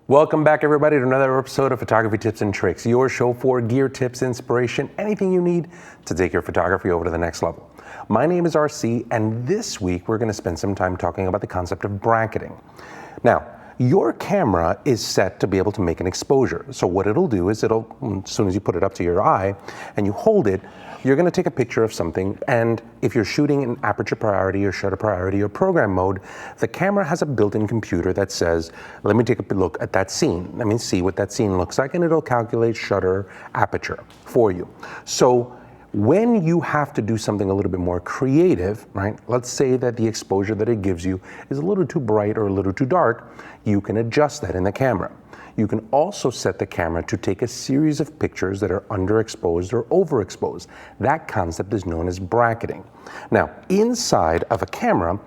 Welcome back, everybody, to another episode of Photography Tips and Tricks, your show for gear tips, inspiration, anything you need to take your photography over to the next level. My name is RC, and this week we're going to spend some time talking about the concept of bracketing. Now, your camera is set to be able to make an exposure. So what it'll do is as soon as you put it up to your eye and you hold it, you're going to take a picture of something, and if you're shooting in aperture priority or shutter priority or program mode, the camera has a built-in computer that says, let me take a look at that scene. Let me see what that scene looks like, and it'll calculate shutter aperture for you. So when you have to do something a little bit more creative, right? Let's say that the exposure that it gives you is a little too bright or a little too dark, you can adjust that in the camera. You can also set the camera to take a series of pictures that are underexposed or overexposed. That concept is known as bracketing. Now, inside of a camera,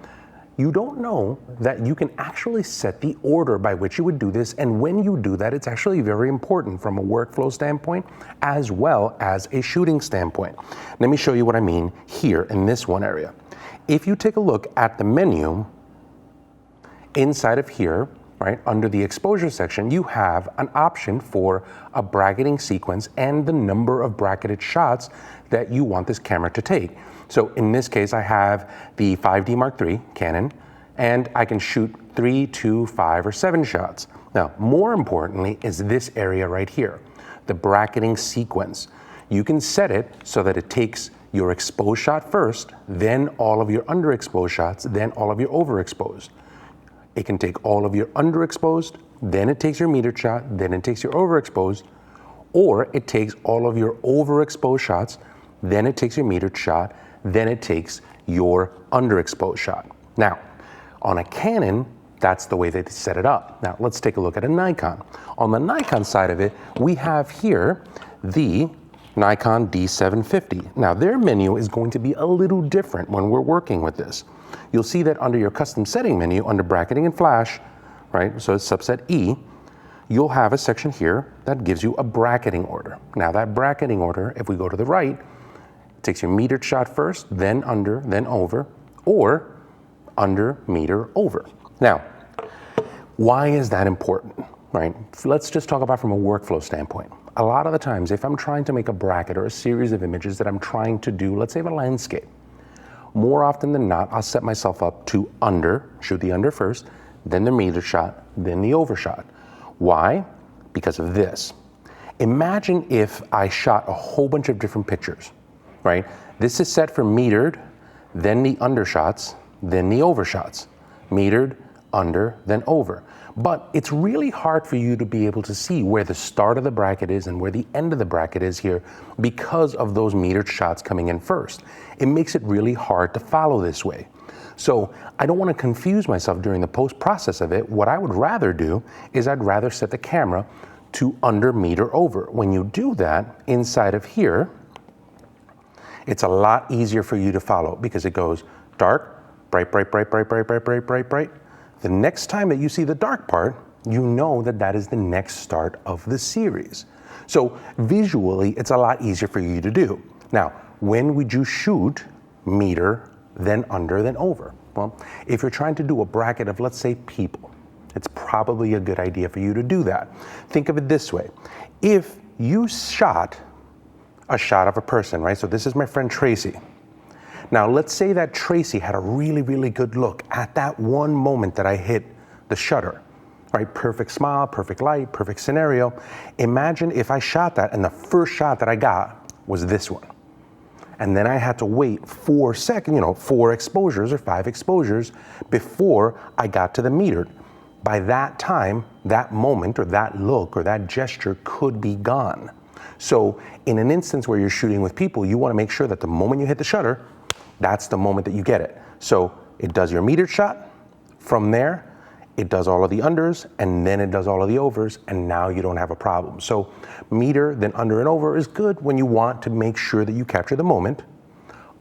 you don't know that you can actually set the order by which you would do this, and when you do that, it's actually very important from a workflow standpoint as well as a shooting standpoint. Let me show you what I mean here in this one area. If you take a look at the menu inside of here, right, under the exposure section, you have an option for a bracketing sequence and the number of bracketed shots that you want this camera to take. So in this case, I have the 5D Mark III Canon, and I can shoot 3, 2, 5, or 7 shots. Now, more importantly is this area right here, the bracketing sequence. You can set it so that it takes your exposed shot first, then all of your underexposed shots, then all of your overexposed. It can take all of your underexposed, then it takes your metered shot, then it takes your overexposed, or it takes all of your overexposed shots, then it takes your metered shot, then it takes your underexposed shot. Now, on a Canon, that's the way they set it up. Now, let's take a look at a Nikon. On the Nikon side of it, we have here the Nikon D750. Now, their menu is going to be a little different when we're working with this. You'll see that under your custom setting menu, under bracketing and flash, right, so it's subset E, you'll have a section here that gives you a bracketing order. Now that bracketing order, if we go to the right, it takes your metered shot first, then under, then over, or under, meter, over. Now, why is that important, right? Let's just talk about from a workflow standpoint. A lot of the times, if I'm trying to make a bracket or a series of images that I'm trying to do, let's say of a landscape, more often than not, I'll set myself up to shoot the under first, then the meter shot, then the over shot. Why? Because of this. Imagine if I shot a whole bunch of different pictures, right? This is set for metered, then the under shots, then the over shots. Metered, under, then over. But it's really hard for you to be able to see where the start of the bracket is and where the end of the bracket is here because of those metered shots coming in first. It makes it really hard to follow this way. So I don't want to confuse myself during the post process of it. What I would rather do is I'd rather set the camera to under, meter, over. When you do that inside of here, it's a lot easier for you to follow because it goes dark, bright, bright, bright, bright, bright, bright, bright, bright, bright. The next time that you see the dark part, you know that that is the next start of the series. So visually, it's a lot easier for you to do. Now, when would you shoot meter, then under, then over? Well, if you're trying to do a bracket of, let's say, people, it's probably a good idea for you to do that. Think of it this way. If you shot a shot of a person, right? So this is my friend Tracy. Now, let's say that Tracy had a really, really good look at that one moment that I hit the shutter, right? Perfect smile, perfect light, perfect scenario. Imagine if I shot that and the first shot that I got was this one. And then I had to wait 4 seconds, 4 exposures or 5 exposures before I got to the metered. By that time, that moment or that look or that gesture could be gone. So in an instance where you're shooting with people, you want to make sure that the moment you hit the shutter, that's the moment that you get it. So it does your metered shot. From there, it does all of the unders, and then it does all of the overs, and now you don't have a problem. So meter, then under and over is good when you want to make sure that you capture the moment.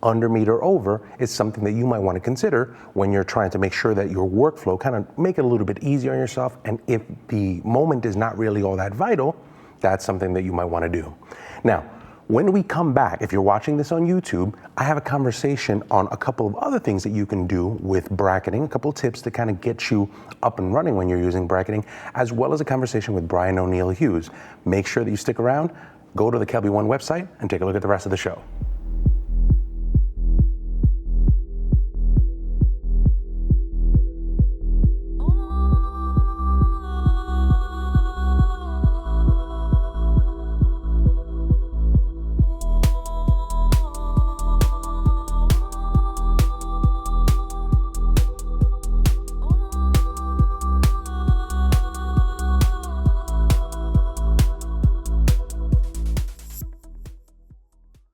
Under, meter, over is something that you might want to consider when you're trying to make sure that your workflow kind of make it a little bit easier on yourself. And if the moment is not really all that vital, that's something that you might want to do. Now, When we come back, if you're watching this on YouTube, I have a conversation on a couple of other things that you can do with bracketing, a couple of tips to kind of get you up and running when you're using bracketing, as well as a conversation with Brian O'Neill Hughes. Make sure that you stick around, go to the Kelby One website, and take a look at the rest of the show.